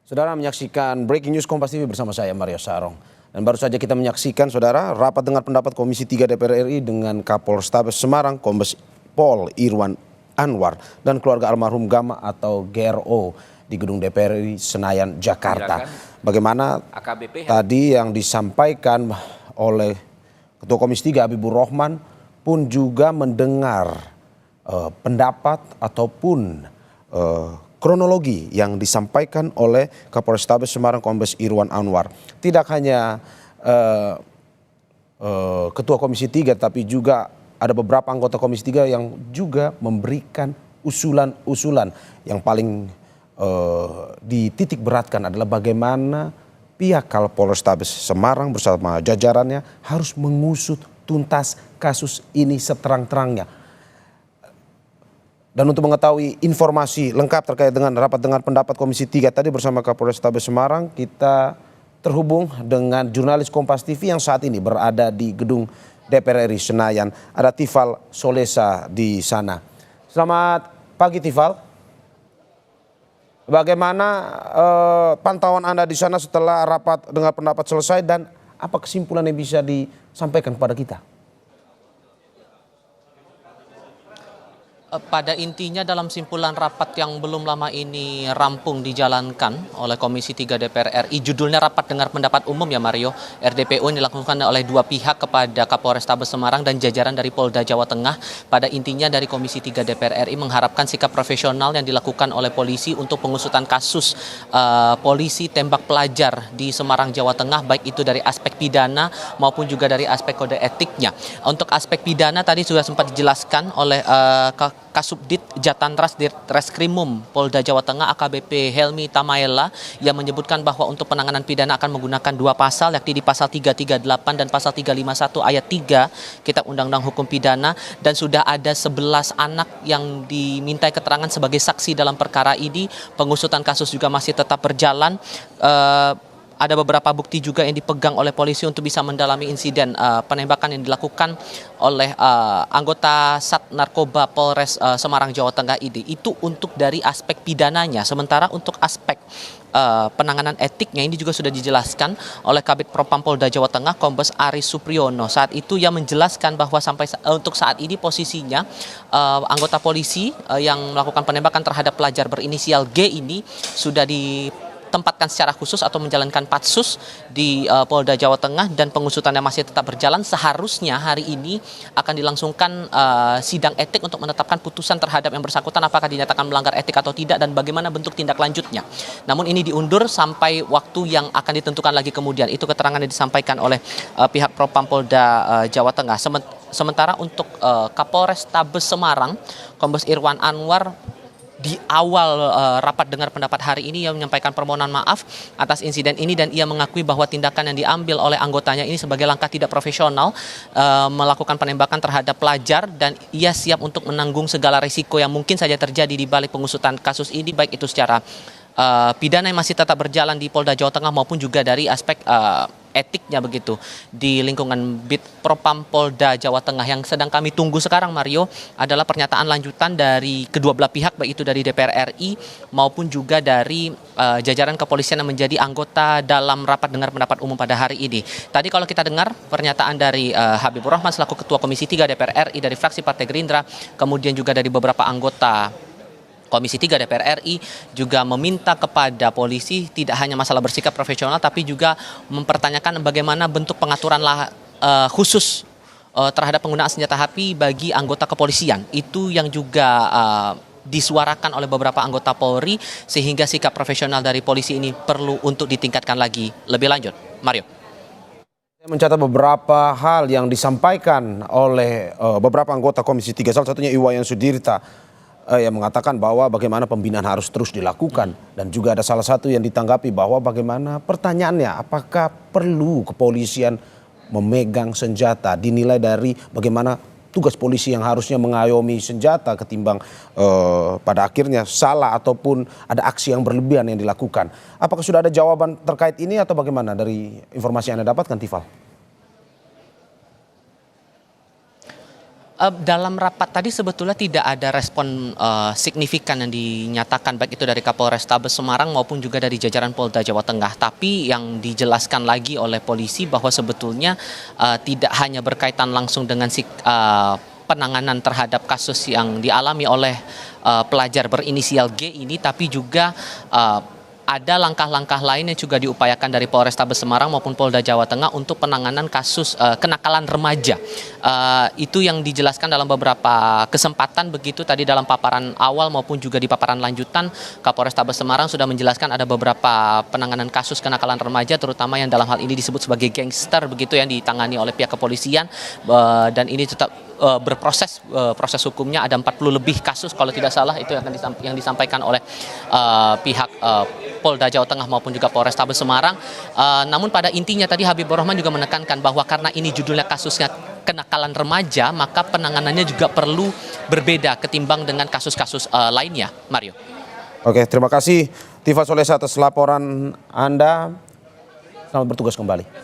Saudara menyaksikan Breaking News Kompas TV bersama saya Mario Sarong. Dan baru saja kita menyaksikan saudara rapat dengar pendapat Komisi 3 DPR RI dengan Kapolrestabes Semarang Kombes Pol Irwan Anwar dan keluarga almarhum Gama atau GRO di gedung DPR RI Senayan, Jakarta. Bagaimana AKBP tadi yang disampaikan oleh Ketua Komisi 3 Habibur Rahman pun juga mendengar pendapat ataupun kronologi yang disampaikan oleh Kapolrestabes Semarang Kombes Irwan Anwar. Tidak hanya Ketua Komisi 3 tapi juga ada beberapa anggota Komisi 3 yang juga memberikan usulan-usulan. Yang paling dititik beratkan adalah bagaimana pihak Kapolrestabes Semarang bersama jajarannya harus mengusut tuntas kasus ini seterang-terangnya. Dan untuk mengetahui informasi lengkap terkait dengan rapat dengar pendapat Komisi 3 tadi bersama Kapolrestabes Semarang, kita terhubung dengan jurnalis Kompas TV yang saat ini berada di gedung DPR RI Senayan. Ada Tifal Solesa di sana. Selamat pagi Tifal. Bagaimana pantauan Anda di sana setelah rapat dengar pendapat selesai dan apa kesimpulan yang bisa disampaikan kepada kita? Pada intinya dalam simpulan rapat yang belum lama ini rampung dijalankan oleh Komisi 3 DPR RI, judulnya Rapat Dengar Pendapat Umum ya Mario, RDPU yang dilakukan oleh dua pihak kepada Kapolrestabes Semarang dan jajaran dari Polda Jawa Tengah. Pada intinya dari Komisi 3 DPR RI mengharapkan sikap profesional yang dilakukan oleh polisi untuk pengusutan kasus polisi tembak pelajar di Semarang, Jawa Tengah, baik itu dari aspek pidana maupun juga dari aspek kode etiknya. Untuk aspek pidana tadi sudah sempat dijelaskan oleh Kasubdit Jatantras Ditreskrimum Polda Jawa Tengah AKBP Helmi Tamaela yang menyebutkan bahwa untuk penanganan pidana akan menggunakan dua pasal, yakni di pasal 338 dan pasal 351 ayat 3 Kitab Undang-Undang Hukum Pidana, dan sudah ada 11 anak yang dimintai keterangan sebagai saksi dalam perkara ini. Pengusutan kasus juga masih tetap berjalan. Ada beberapa bukti juga yang dipegang oleh polisi untuk bisa mendalami insiden penembakan yang dilakukan oleh anggota Sat Narkoba Polres Semarang, Jawa Tengah ini. Itu untuk dari aspek pidananya. Sementara untuk aspek penanganan etiknya ini juga sudah dijelaskan oleh Kabid Propam Polda Jawa Tengah Kombes Aris Supriyono. Saat itu ia menjelaskan bahwa sampai untuk saat ini posisinya anggota polisi yang melakukan penembakan terhadap pelajar berinisial G ini sudah ditempatkan secara khusus atau menjalankan patsus di Polda Jawa Tengah dan pengusutannya masih tetap berjalan. Seharusnya hari ini akan dilangsungkan sidang etik untuk menetapkan putusan terhadap yang bersangkutan apakah dinyatakan melanggar etik atau tidak dan bagaimana bentuk tindak lanjutnya. Namun ini diundur sampai waktu yang akan ditentukan lagi kemudian. Itu keterangan yang disampaikan oleh pihak Propam Polda Jawa Tengah. Sementara untuk Kapolrestabes Semarang, Kombes Irwan Anwar di awal rapat dengar pendapat hari ini ia menyampaikan permohonan maaf atas insiden ini dan ia mengakui bahwa tindakan yang diambil oleh anggotanya ini sebagai langkah tidak profesional melakukan penembakan terhadap pelajar, dan ia siap untuk menanggung segala risiko yang mungkin saja terjadi di balik pengusutan kasus ini, baik itu secara pidana yang masih tetap berjalan di Polda Jawa Tengah maupun juga dari aspek etiknya begitu di lingkungan Bid Propam Polda Jawa Tengah. Yang sedang kami tunggu sekarang Mario adalah pernyataan lanjutan dari kedua belah pihak, baik itu dari DPR RI maupun juga dari jajaran kepolisian yang menjadi anggota dalam rapat dengar pendapat umum pada hari ini. Tadi kalau kita dengar pernyataan dari Habibur Rahman selaku Ketua Komisi 3 DPR RI dari fraksi Partai Gerindra, kemudian juga dari beberapa anggota Komisi 3 DPR RI juga meminta kepada polisi tidak hanya masalah bersikap profesional tapi juga mempertanyakan bagaimana bentuk pengaturan khusus terhadap penggunaan senjata api bagi anggota kepolisian. Itu yang juga disuarakan oleh beberapa anggota Polri, sehingga sikap profesional dari polisi ini perlu untuk ditingkatkan lagi lebih lanjut. Mario. Saya mencatat beberapa hal yang disampaikan oleh beberapa anggota Komisi 3, salah satunya Iwayan Sudirta yang mengatakan bahwa bagaimana pembinaan harus terus dilakukan. Dan juga ada salah satu yang ditanggapi bahwa bagaimana pertanyaannya apakah perlu kepolisian memegang senjata, dinilai dari bagaimana tugas polisi yang harusnya mengayomi senjata ketimbang pada akhirnya salah ataupun ada aksi yang berlebihan yang dilakukan. Apakah sudah ada jawaban terkait ini atau bagaimana dari informasi yang Anda dapatkan, Tifal? Dalam rapat tadi sebetulnya tidak ada respon signifikan yang dinyatakan baik itu dari Kapolrestabes Semarang maupun juga dari jajaran Polda Jawa Tengah. Tapi yang dijelaskan lagi oleh polisi bahwa sebetulnya tidak hanya berkaitan langsung dengan penanganan terhadap kasus yang dialami oleh pelajar berinisial G ini, tapi juga ada langkah-langkah lain yang juga diupayakan dari Polrestabes Semarang maupun Polda Jawa Tengah untuk penanganan kasus kenakalan remaja. Itu yang dijelaskan dalam beberapa kesempatan begitu tadi dalam paparan awal maupun juga di paparan lanjutan. Kapolrestabes Semarang sudah menjelaskan ada beberapa penanganan kasus kenakalan remaja terutama yang dalam hal ini disebut sebagai gangster begitu yang ditangani oleh pihak kepolisian, dan ini tetap berproses, proses hukumnya ada 40 lebih kasus kalau tidak salah itu yang disampaikan oleh pihak Polda Jawa Tengah maupun juga Polrestabes Semarang. Namun pada intinya tadi Habibur Rahman juga menekankan bahwa karena ini judulnya kasusnya kenakalan remaja, maka penanganannya juga perlu berbeda ketimbang dengan kasus-kasus lainnya. Mario. Oke, terima kasih Tifa Solesa atas laporan Anda. Selamat bertugas kembali.